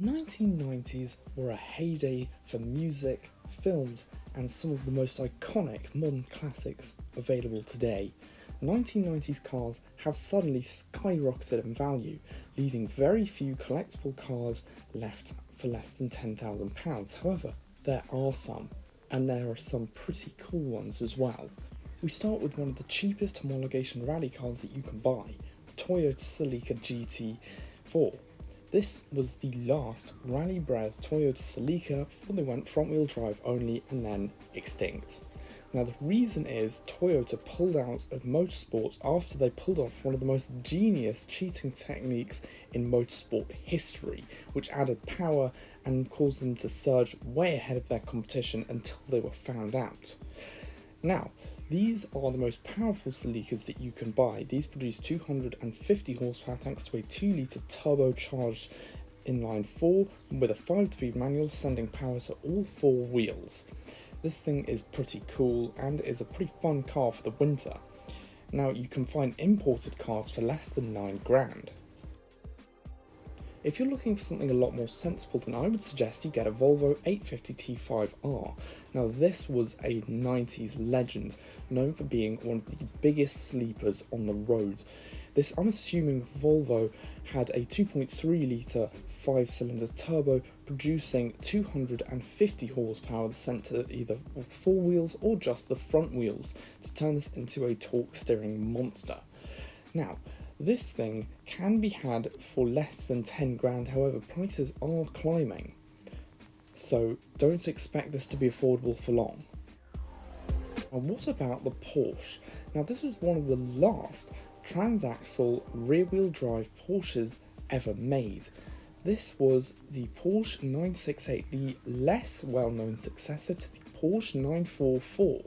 1990s were a heyday for music, films, and some of the most iconic modern classics available today. 1990s cars have suddenly skyrocketed in value, leaving very few collectible cars left for less than £10,000. However, there are some, and there are some pretty cool ones as well. We start with one of the cheapest homologation rally cars that you can buy, the Toyota Celica GT4. This was the last rally-bred Toyota Celica before they went front-wheel drive only and then extinct. Now the reason is Toyota pulled out of motorsport after they pulled off one of the most genius cheating techniques in motorsport history, which added power and caused them to surge way ahead of their competition until they were found out. Now, these are the most powerful Celicas that you can buy. These produce 250 horsepower thanks to a 2-litre turbocharged inline 4 with a 5-speed manual sending power to all 4 wheels. This thing is pretty cool and is a pretty fun car for the winter. Now, you can find imported cars for less than £9,000. If you're looking for something a lot more sensible, then I would suggest you get a Volvo 850 T5R. Now this was a 90s legend, known for being one of the biggest sleepers on the road. This unassuming Volvo had a 2.3 litre 5-cylinder turbo producing 250 horsepower sent to either 4 wheels or just the front wheels to turn this into a torque steering monster. Now, this thing can be had for less than £10,000, however prices are climbing, so don't expect this to be affordable for long. Now what about the Porsche? Now this was one of the last transaxle rear-wheel drive Porsches ever made. This was the Porsche 968, the less well-known successor to the Porsche 944.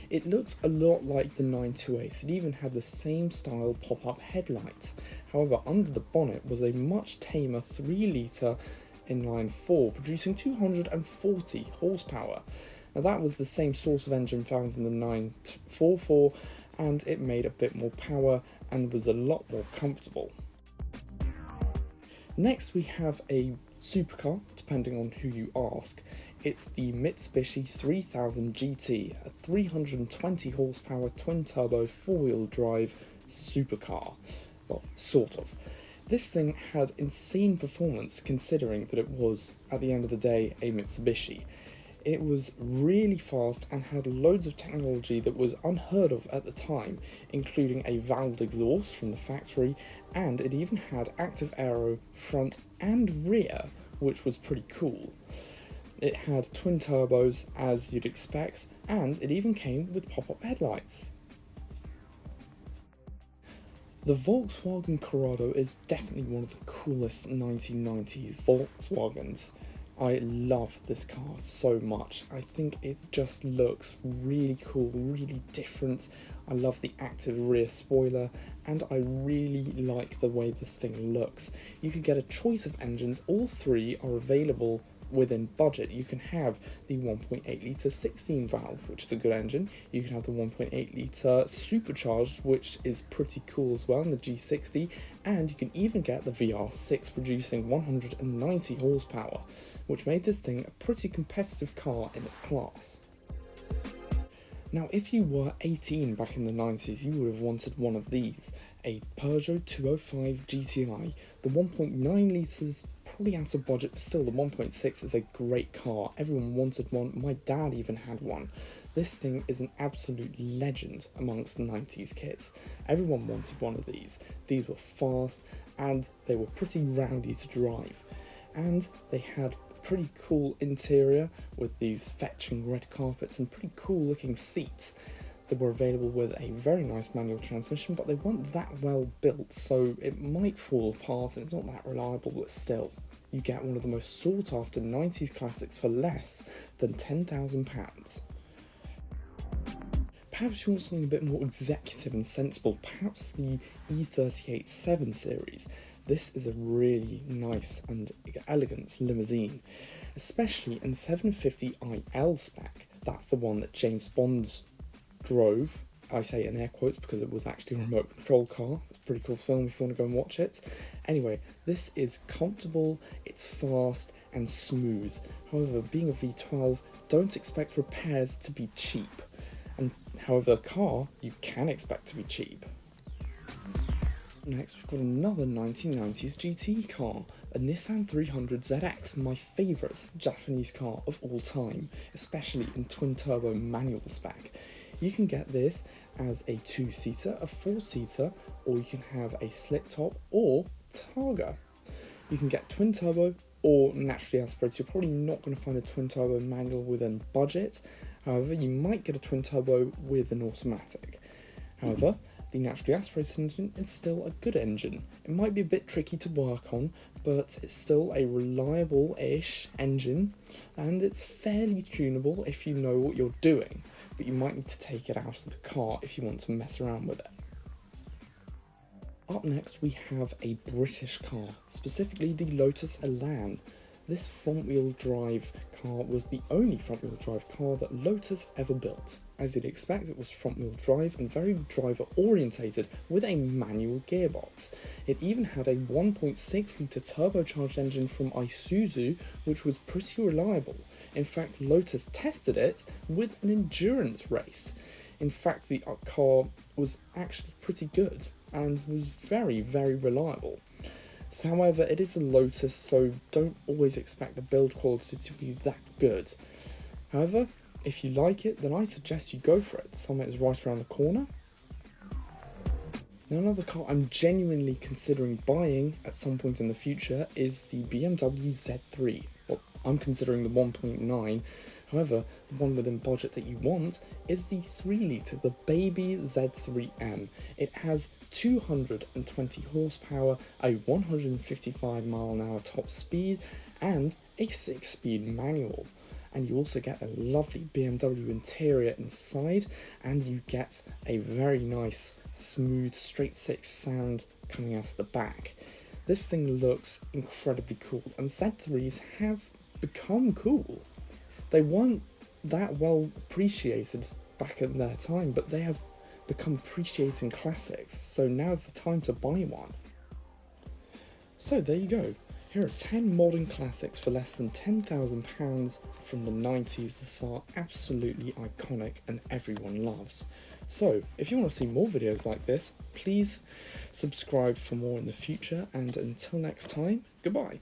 It looks a lot like the 928, it even had the same style pop-up headlights. However, under the bonnet was a much tamer 3-litre inline 4, producing 240 horsepower. Now that was the same sort of engine found in the 944, and it made a bit more power and was a lot more comfortable. Next we have a supercar, depending on who you ask. It's the Mitsubishi 3000 GT, a 320 horsepower twin-turbo 4-wheel drive supercar. Well, sort of. This thing had insane performance considering that it was, at the end of the day, a Mitsubishi. It was really fast and had loads of technology that was unheard of at the time, including a valved exhaust from the factory, and it even had active aero front and rear, which was pretty cool. It had twin turbos, as you'd expect, and it even came with pop-up headlights. The Volkswagen Corrado is definitely one of the coolest 1990s Volkswagens. I love this car so much. I think it just looks really cool, really different. I love the active rear spoiler, and I really like the way this thing looks. You can get a choice of engines, all 3 are available within budget. You can have the 1.8 litre 16 valve, which is a good engine. You can have the 1.8 litre supercharged, which is pretty cool as well, in the G60, and you can even get the VR6 producing 190 horsepower, which made this thing a pretty competitive car in its class. Now, if you were 18 back in the 90s, you would have wanted one of these, a Peugeot 205 GTI. The 1.9 litres probably out of budget, but still the 1.6 is a great car. Everyone wanted one, my dad even had one. This thing is an absolute legend amongst 90s kids. Everyone wanted one of these. These were fast and they were pretty rowdy to drive. And they had pretty cool interior with these fetching red carpets and pretty cool looking seats. They were available with a very nice manual transmission, but they weren't that well built, so it might fall apart and it's not that reliable, but still, you get one of the most sought after 90s classics for less than £10,000. Perhaps you want something a bit more executive and sensible, perhaps the E38 7 Series. This is a really nice and elegant limousine, especially in 750iL spec. That's the one that James Bond drove I say in air quotes because it was actually a remote control car. It's a pretty cool film if you want to go and watch it. Anyway, this is comfortable, it's fast and smooth. However, being a V12, don't expect repairs to be cheap. And however, a car you can expect to be cheap. Next, we've got another 1990s GT car, a Nissan 300ZX, my favourite Japanese car of all time, especially in twin-turbo manual spec. You can get this as a 2-seater, a 4-seater, or you can have a slick top or Targa. You can get twin-turbo or naturally aspirated. You're probably not going to find a twin-turbo manual within budget. However, you might get a twin-turbo with an automatic. However, the naturally aspirated engine is still a good engine. It might be a bit tricky to work on, but it's still a reliable-ish engine, and it's fairly tunable if you know what you're doing, but you might need to take it out of the car if you want to mess around with it. Up next we have a British car, specifically the Lotus Elan. This front-wheel drive car was the only front-wheel drive car that Lotus ever built. As you'd expect, it was front-wheel drive and very driver-orientated with a manual gearbox. It even had a 1.6 litre turbocharged engine from Isuzu, which was pretty reliable. In fact, Lotus tested it with an endurance race. In fact, the car was actually pretty good and was very, very reliable. So, however, it is a Lotus, so don't always expect the build quality to be that good. However, if you like it, then I suggest you go for it. Summit is right around the corner. Now, another car I'm genuinely considering buying at some point in the future is the BMW Z3. Well, I'm considering the 1.9. However, the one within budget that you want is the 3 litre, the baby Z3M. It has 220 horsepower, a 155 mph top speed, and a 6-speed manual. And you also get a lovely BMW interior inside, and you get a very nice, smooth, straight 6 sound coming out of the back. This thing looks incredibly cool, and Z3s have become cool. They weren't that well appreciated back in their time, but they have become appreciating classics, so now's the time to buy one. So there you go. Here are 10 modern classics for less than £10,000 from the 90s that are absolutely iconic and everyone loves. So if you want to see more videos like this, please subscribe for more in the future, and until next time, goodbye.